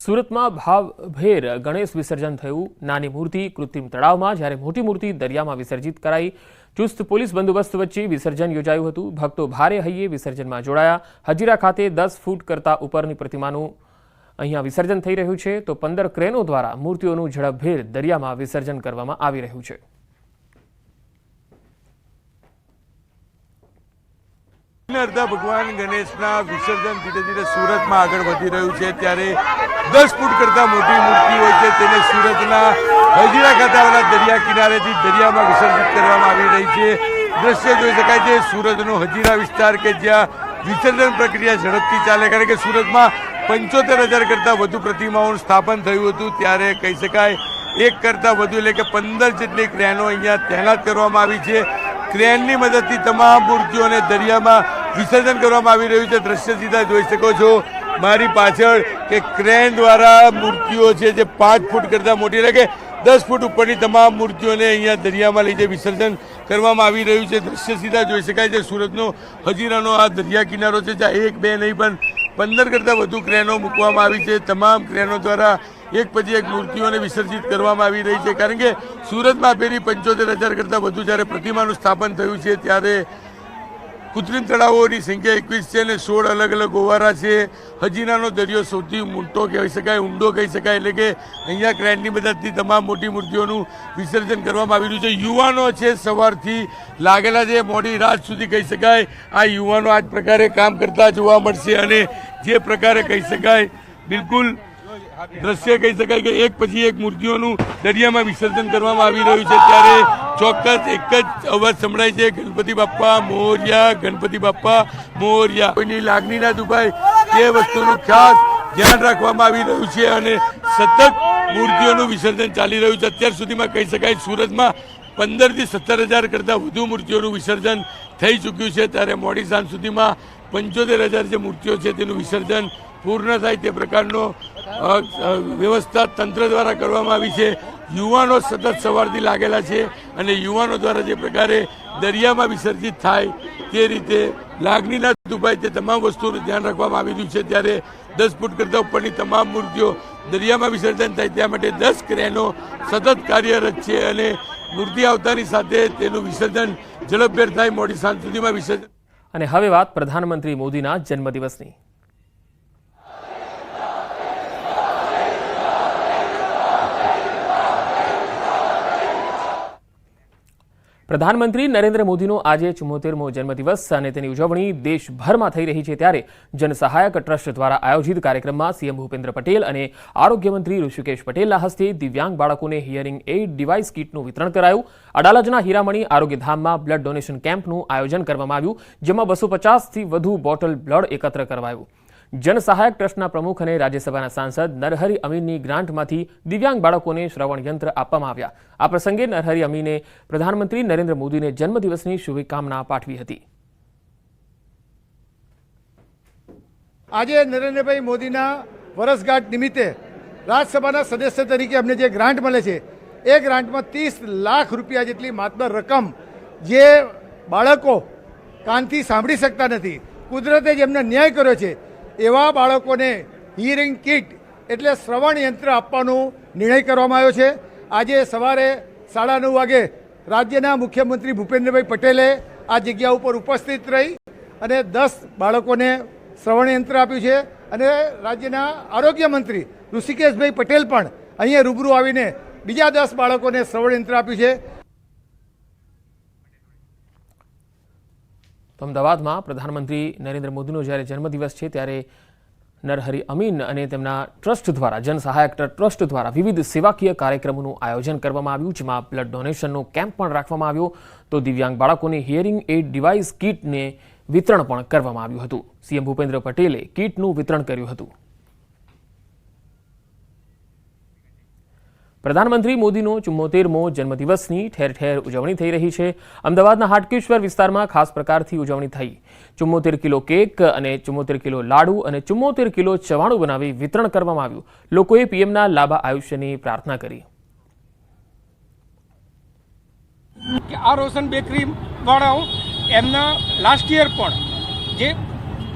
સુરતમાં ભાવભેર ગણેશ વિસર્જન થયું। નાની મૂર્તિ કૃત્રિમ તળાવમાં જ્યારે મોટી મૂર્તિ દરિયામાં વિસર્જિત કરાઈ। ચુસ્ત પોલીસ બંદોબસ્ત વચ્ચે વિસર્જન યોજાયું હતું। ભક્તો ભારે હૈયે વિસર્જનમાં જોડાયા। હજીરા ખાતે 10 ફૂટ કરતા ઉપરની પ્રતિમાનું અહીંયા વિસર્જન થઈ રહ્યું છે, તો 15 ક્રેનો દ્વારા મૂર્તિઓનું ઝડપભેર દરિયામાં વિસર્જન કરવામાં આવી રહ્યું છે। ભગવાન ગણેશના વિસર્જન ધીરે ધીરે સુરતમાં આગળ વધી રહ્યું છે, ત્યારે 10 ફૂટ કરતા મોટી મૂર્તિ હોય છે તેને સુરતના હજીરા ખાતે આવેલા દરિયા કિનારેથી દરિયામાં વિસર્જિત કરવામાં આવી રહી છે। દ્રશ્ય જોઈ શકાય છે સુરતનો હજીરા વિસ્તાર કે જ્યાં વિસર્જન પ્રક્રિયા ઝડપથી ચાલે, કારણ કે સુરતમાં 75,000 કરતાં વધુ પ્રતિમાઓનું સ્થાપન થયું હતું, ત્યારે કહી શકાય એક કરતાં વધુ એટલે કે 15 જેટલી ક્રેનો અહીંયા તૈનાત કરવામાં આવી છે। ક્રેનની મદદથી તમામ મૂર્તિઓને દરિયામાં વિસર્જન કરવામાં આવી રહ્યું છે। દ્રશ્ય સીધા જોઈ શકો છો મારી પાછળ કે ક્રેન દ્વારા મૂર્તિઓ છે જે 5 ફૂટ કરતાં મોટી એટલે કે 10 ફૂટ ઉપરની તમામ મૂર્તિઓને અહીંયા દરિયામાં લઈ જઈ વિસર્જન કરવામાં આવી રહ્યું છે। દ્રશ્ય સીધા જોઈ શકાય છે સુરતનો હજીરાનો આ દરિયા કિનારો છે, જ્યાં 1 2 નહીં પણ 15 કરતાં વધુ ક્રેનો મૂકવામાં આવી છે। તમામ ક્રેનો દ્વારા એક પછી એક મૂર્તિઓને વિસર્જિત કરવામાં આવી રહી છે, કારણ કે સુરતમાં ફેરી 75,000 કરતાં વધુ જ્યારે પ્રતિમાનું સ્થાપન થયું છે, ત્યારે કૃત્રિમ તળાવોની સંખ્યા 21 છે અને 16 અલગ અલગ ઓવારા છે। હજીરાનો દરિયો સૌથી મોટો કહી શકાય, ઊંડો કહી શકાય, એટલે કે અહીંયા ક્રેનની મદદથી તમામ મોટી મૂર્તિઓનું વિસર્જન કરવામાં આવી રહ્યું છે। યુવાનો છે સવારથી લાગેલા છે, મોડી રાત સુધી કહી શકાય આ યુવાનો આ જ પ્રકારે કામ કરતા જોવા મળશે, અને જે પ્રકારે કહી શકાય બિલકુલ દ્રશ્ય કહી શકાય કે એક પછી એક મૂર્તિઓનું દરિયામાં વિસર્જન કરવામાં આવી રહ્યું છે, ત્યારે ચોક્કસ એક જ અવાજ સંભળાય છે, ગણપતિ બાપ્પા મોરયા, ગણપતિ બાપ્પા મોરયા। કોઈની લાગણી ના દુભાય તે વસ્તુનું ખાસ ધ્યાન રાખવામાં આવી રહ્યું છે અને સતત મૂર્તિઓનું વિસર્જન ચાલી રહ્યું છે। અત્યાર સુધીમાં કહી શકાય સુરતમાં 15 થી 17,000 કરતાં વધુ મૂર્તિઓનું વિસર્જન થઈ ચૂક્યું છે, ત્યારે મોડી સાંજ સુધીમાં 75,000 જે મૂર્તિઓ છે તેનું વિસર્જન પૂર્ણ થાય તે પ્રકારનો વ્યવસ્થા તંત્ર દ્વારા કરવામાં આવી છે। યુવાનો સતત સવારથી લાગેલા છે અને યુવાનો દ્વારા જે પ્રકારે દરિયામાં વિસર્જિત થાય તે રીતે લાગણી ના દુભાય તે તમામ વસ્તુનું ધ્યાન રાખવામાં આવી રહ્યું છે, ત્યારે 10 ફૂટ કરતાં ઉપરની તમામ મૂર્તિઓ દરિયામાં વિસર્જન થાય ત્યાં માટે 10 ક્રેનો સતત કાર્યરત છે અને મૂર્તિ આવતાની સાથે તેનું વિસર્જન ઝડપભેર થાય મોડી સાંજ સુધીમાં વિસર્જન। અને હવે વાત પ્રધાનમંત્રી મોદીના જન્મદિવસની। પ્રધાનમંત્રી નરેન્દ્ર મોદીનો આજે 74મો જન્મદિવસ અને તેની ઉજવણી દેશભરમાં થઈ રહી છે, ત્યારે જનસહાયક ટ્રસ્ટ દ્વારા આયોજિત કાર્યક્રમમાં સીએમ ભૂપેન્દ્ર પટેલ અને આરોગ્ય મંત્રી ઋષિકેશ પટેલના હસ્તે દિવ્યાંગ બાળકોને હિયરિંગ એઇડ ડિવાઇસ કીટનું વિતરણ કરાયું। અડાલજના હીરામણી આરોગ્યધામમાં બ્લડ ડોનેશન કેમ્પનું આયોજન કરવામાં આવ્યું, જેમાં 250થી વધુ બોટલ બ્લડ એકત્ર કરવાયું। જનસહાયક ટ્રસ્ટના પ્રમુખ અને રાજ્યસભાના સાંસદ નરહરી અમીનની ગ્રાન્ટમાંથી દિવ્યાંગ બાળકોને શ્રવણ યંત્ર આપવામાં આવ્યા। આ પ્રસંગે નરહરી અમીને પ્રધાનમંત્રી નરેન્દ્ર મોદીને જન્મદિવસની શુભકામના પાઠવી હતી। આજે નરેન્દ્રભાઈ મોદીના વર્ષગાંઠ નિમિત્તે રાજ્યસભાના સદસ્ય તરીકે અમને જે ગ્રાન્ટ મળે છે એ ગ્રાન્ટમાં 30 લાખ રૂપિયા જેટલી માતબર રકમ જે બાળકો કાનથી સાંભળી શકતા નથી, કુદરતે જેમને ન્યાય કર્યો છે એવા બાળકોને હિયરિંગ કિટ એટલે શ્રવણ યંત્ર આપવાનો નિર્ણય કરવામાં આવ્યો છે। આજે સવારે 9:30 વાગે રાજ્યના મુખ્યમંત્રી ભૂપેન્દ્રભાઈ પટેલે આ જગ્યા ઉપર ઉપસ્થિત રહી અને 10 બાળકોને શ્રવણ યંત્ર આપ્યું છે, અને રાજ્યના આરોગ્ય મંત્રી ઋષિકેશભાઈ પટેલ પણ અહીંયા રૂબરૂ આવીને બીજા 10 બાળકોને શ્રવણ યંત્ર આપ્યું છે। અમદાવાદમાં પ્રધાનમંત્રી નરેન્દ્ર મોદીનો જ્યારે જન્મદિવસ છે, ત્યારે નરહરી અમીન અને તેમના ટ્રસ્ટ દ્વારા જનસહાયક ટ્રસ્ટ દ્વારા વિવિધ સેવાકીય કાર્યક્રમોનું આયોજન કરવામાં આવ્યું, જેમાં બ્લડ ડોનેશનનો કેમ્પ પણ રાખવામાં આવ્યો, તો દિવ્યાંગ બાળકોને હિયરિંગ એઇડ ડિવાઇસ કીટને વિતરણ પણ કરવામાં આવ્યું હતું। સીએમ ભૂપેન્દ્ર પટેલે કીટનું વિતરણ કર્યું હતું। પ્રધાનમંત્રી મોદીનો 74મો જન્મદિવસની ઠેર ઠેર ઉજવણી થઈ રહી છે। અમદાવાદના હાટકેશ્વર વિસ્તારમાં ખાસ પ્રકારથી ઉજવણી થઈ। 74 કિલો કેક અને 74 કિલો લાડુ અને 74 કિલો ચવાણું બનાવી વિતરણ કરવામાં આવ્યું। લોકોએ પીએમના લાંબા આયુષ્યની પ્રાર્થના કરી। આ રોશન બેકરી વાળાઓ એમના લાસ્ટ યર પણ જે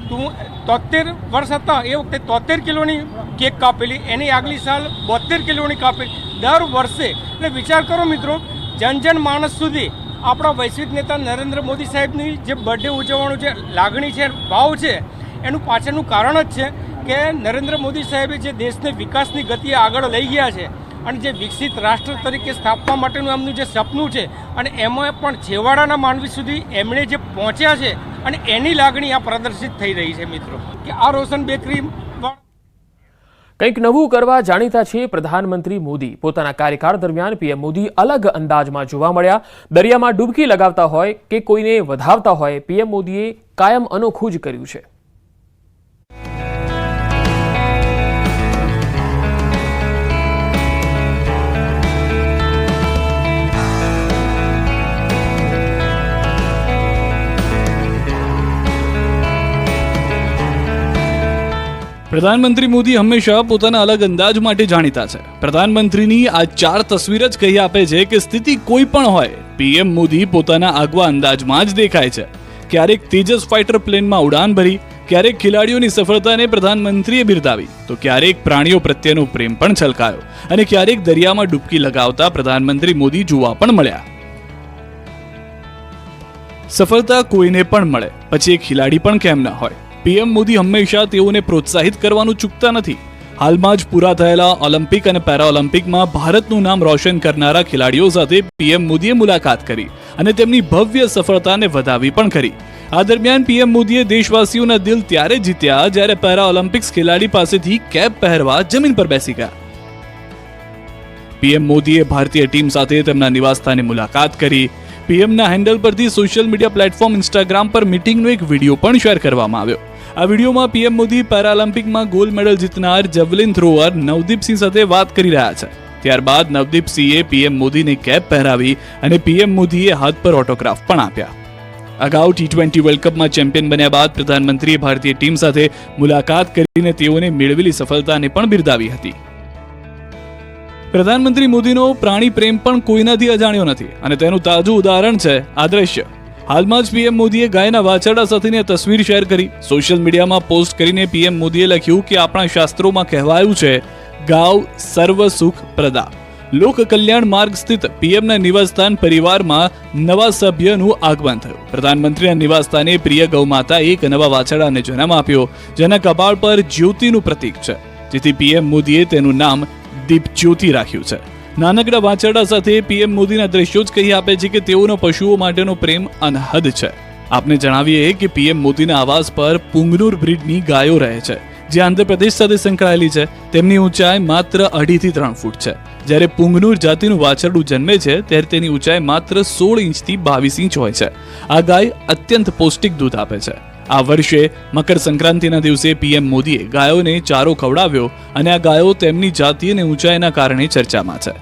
73 વર્ષ હતા એ વખતે 73 કિલોની કેક કાપેલી, એની આગલી સાલ 72 કિલોની કાપેલી, દર વર્ષે. એટલે વિચાર કરો મિત્રો, જન માણસ સુધી આપણા વૈશ્વિક નેતા નરેન્દ્ર મોદી સાહેબની જે બર્થડે ઉજવવાનું જે લાગણી છે, ભાવ છે, એનું પાછળનું કારણ જ છે કે નરેન્દ્ર મોદી સાહેબે જે દેશને વિકાસની ગતિએ આગળ લઈ ગયા છે અને જે વિકસિત રાષ્ટ્ર તરીકે સ્થાપવા માટેનું એમનું જે સપનું છે અને એમાં પણ છેવાડાના માનવી સુધી એમણે જે પહોંચ્યા છે અને એની લાગણી આ પ્રદર્શિત થઈ રહી છે મિત્રો, કે આ રોશન બેકરી કંઈક નવું કરવા જાણીતા છે પ્રધાનમંત્રી મોદી. પોતાના કાર્યકાળ દરમિયાન પીએમ મોદી અલગ અંદાજમાં જોવા મળ્યા. દરિયામાં ડૂબકી લગાવતા હોય કે કોઈને વધાવતા હોય, પીએમ મોદીએ કાયમ અનોખું જ કર્યું છે. પ્રધાનમંત્રી મોદી હંમેશા પોતાના અલગ અંદાજ માટે જાણીતા છે. પ્રધાનમંત્રીની આ 4 તસવીર જ કહી આપે છે કે સ્થિતિ કોઈ પણ હોય, પીએમ મોદી પોતાના આગવા અંદાજમાં જ દેખાય છે. ક્યારેક તેજસ ફાઇટર પ્લેનમાં ઉડાન ભરી, ક્યારેક ખેલાડીઓની સફળતાને પ્રધાનમંત્રીએ બિરદાવી, તો ક્યારેક પ્રાણીઓ પ્રત્યેનો પ્રેમ પણ છલકાયો અને ક્યારેક દરિયામાં ડૂબકી લગાવતા પ્રધાનમંત્રી મોદી જોવા પણ મળ્યા. સફળતા કોઈને પણ મળે, પછી એક ખેલાડી પણ કેમ ન હોય, પીએમ મોદી હંમેશા તેઓને પ્રોત્સાહિત કરવાનું ચૂકતા નથી. હાલમાં જ પૂરા થયેલા ઓલિમ્પિક અને પેરાઓલિમ્પિકમાં ભારતનું નામ રોશન કરનારા ખેલાડીઓ સાથે પીએમ મોદીએ મુલાકાત કરી અને તેમની ભવ્ય સફળતાને વધાવી પણ કરી. આ દરમિયાન પીએમ મોદીએ દેશવાસીઓના દિલ ત્યારે જીત્યા જ્યારે પેરાઓલિમ્પિક્સ ખેલાડી પાસેથી કેપ પહેરવા જમીન પર બેસી ગયા. પીએમ મોદીએ ભારતીય ટીમ સાથે તેમના નિવાસસ્થાને મુલાકાત કરી. પીએમના હેન્ડલ પરથી સોશિયલ મીડિયા પ્લેટફોર્મ ઇન્સ્ટાગ્રામ પર મીટિંગનો એક વિડીયો પણ શેર કરવામાં આવ્યો. આ વિડીયોમાં પીએમ મોદી પેરાલિમ્પિકમાં ગોલ્ડ મેડલ જીતનાર જેવલિન થ્રોઅર નવદીપસિંહ સાથે વાત કરી રહ્યા છે. ત્યારબાદ નવદીપસિંહે પીએમ મોદીને કેપ પહેરાવી અને પીએમ મોદીએ હાથ પર ઓટોગ્રાફ પણ આપ્યા. અગાઉ T20 વર્લ્ડ કપમાં ચેમ્પિયન બન્યા બાદ પ્રધાનમંત્રીએ ભારતીય ટીમ સાથે મુલાકાત કરીને તેઓને મેળવેલી સફળતાને પણ બિરદાવી હતી. પ્રધાનમંત્રી મોદીનો પ્રાણી પ્રેમ પણ કોઈનાથી અજાણ્યો નથી અને તેનું તાજું ઉદાહરણ છે આ દ્રશ્ય. હાલમાં જ પીએમ મોદીએ ગાયના વાછરડા સાથેની તસવીર શેર કરી. સોશિયલ મીડિયામાં પોસ્ટ કરીને પીએમ મોદીએ લખ્યું કે આપણા શાસ્ત્રોમાં કહેવાયું છે, ગાવ સર્વ સુખ પ્રદા. લોક કલ્યાણ માર્ગ સ્થિત પીએમના નિવાસસ્થાન પરિવારમાં નવા સભ્યનું આગમન થયું. પ્રધાનમંત્રીના નિવાસસ્થાને પ્રિય ગૌમાતા એક નવા વાછરડાને જન્મ આપ્યો, જેના કપાળ પર જ્યોતિનું પ્રતીક છે, જેથી પીએમ મોદીએ તેનું નામ દીપજ્યોતિ રાખ્યું છે. નાનકડા વાછરડા સાથે પીએમ મોદીના દ્રશ્યો જ કહી આપે છે કે તેઓનો પશુઓ માટેનો પ્રેમ અનહદ છે. આપને જણાવીએ કે પીએમ મોદીના આવાસ પર પુંગનુર બ્રીડની ગાયો રહે છે, જે આંધ્રપ્રદેશ સાથે સંકળાયેલી છે. તેમની ઊંચાઈ માત્ર 2.5 થી 3 ફૂટ છે. જ્યારે પુંગનુર જાતિનું વાછરડું જન્મે છે ત્યારે તેની ઊંચાઈ માત્ર 16 ઇંચથી 22 ઇંચ હોય છે. આ ગાય અત્યંત પૌષ્ટિક દૂધ આપે છે. આ વર્ષે મકર સંક્રાંતિના દિવસે પીએમ મોદીએ ગાયોને ચારો ખવડાવ્યો અને આ ગાયો તેમની જાતિ અને ઊંચાઈના કારણે ચર્ચામાં છે.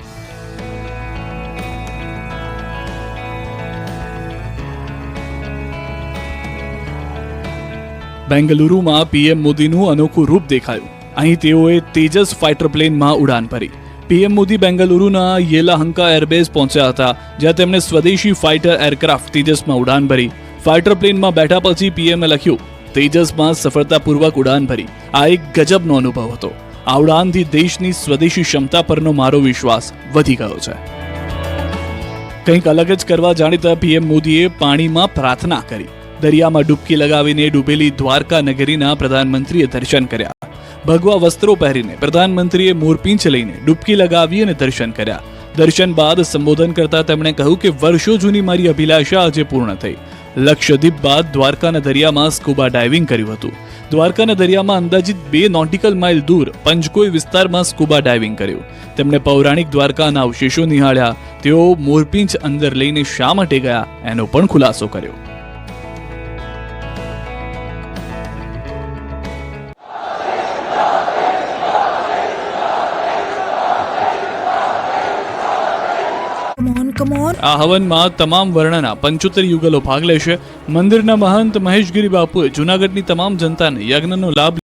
બેંગલુરુમાં પીએમ મોદીનું અનોખું રૂપ દેખાયું. અહીં તેઓએ તેજસ ફાઇટર પ્લેનમાં ઉડાન ભરી. પીએમ મોદી બેંગલુરુના યેલાહંકા એરબેઝ પહોંચ્યા હતા, જ્યાં તેમણે સ્વદેશી ફાઇટર એરક્રાફ્ટ તેજસમાં ઉડાન ભરી. ફાઇટર પ્લેનમાં બેઠા પછી પીએમએ લખ્યું, તેજસમાં સફળતાપૂર્વક ઉડાન ભરી. આ એક ગજબનો અનુભવ હતો. આ ઉડાનથી દેશની સ્વદેશી ક્ષમતા પરનો મારો વિશ્વાસ વધી ગયો છે. કંઈક અલગ જ કરવા જાણીતા પીએમ મોદીએ પાણીમાં પ્રાર્થના કરી. દરિયામાં ડૂબકી લગાવીને ડૂબેલી દ્વારકા નગરીના પ્રધાનમંત્રીએ દર્શન કર્યા. ભગવા વસ્ત્રો પહેરીને પ્રધાનમંત્રીએ મોરપીંછ લઈને ડૂબકી લગાવી અને દર્શન કર્યા. દર્શન બાદ સંબોધન કરતા તેમણે કહ્યું કે વર્ષો જૂની મારી અભિલાષા આજે પૂર્ણ થઈ. લક્ષદ્વીપ બાદ દ્વારકાના દરિયામાં સ્કુબા ડાઇવિંગ કર્યું હતું. દ્વારકાના દરિયામાં અંદાજિત 2 નોટિકલ માઇલ દૂર પંચકોઈ વિસ્તારમાં સ્કુબા ડાઇવિંગ કર્યું. તેમણે પૌરાણિક દ્વારકાના અવશેષો નિહાળ્યા. તેઓ મોરપીંછ અંદર લઈને શા માટે ગયા એનો પણ ખુલાસો કર્યો. આ હવનમાં તમામ વર્ણના 75 યુગલો ભાગ લેશે. મંદિરના મહંત મહેશગીરી બાપુએ જૂનાગઢની તમામ જનતાને યજ્ઞનો લાભ